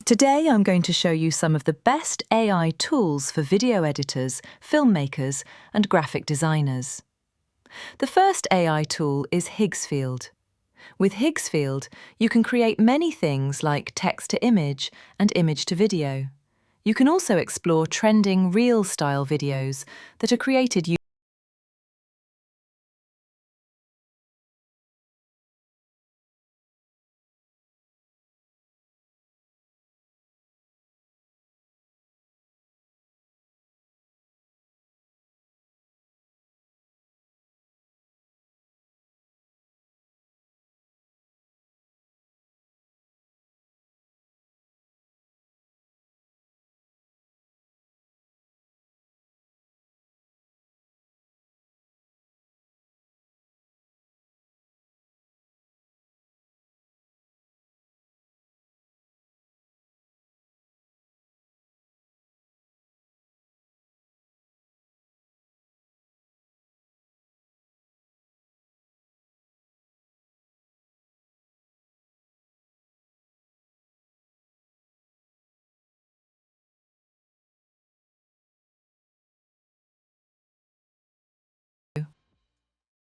Today I'm going to show you some of the best AI tools for video editors, filmmakers, and graphic designers. The first AI tool is Higgsfield. With Higgsfield, you can create many things like text-to-image and image-to-video. You can also explore trending Reel-style videos that are created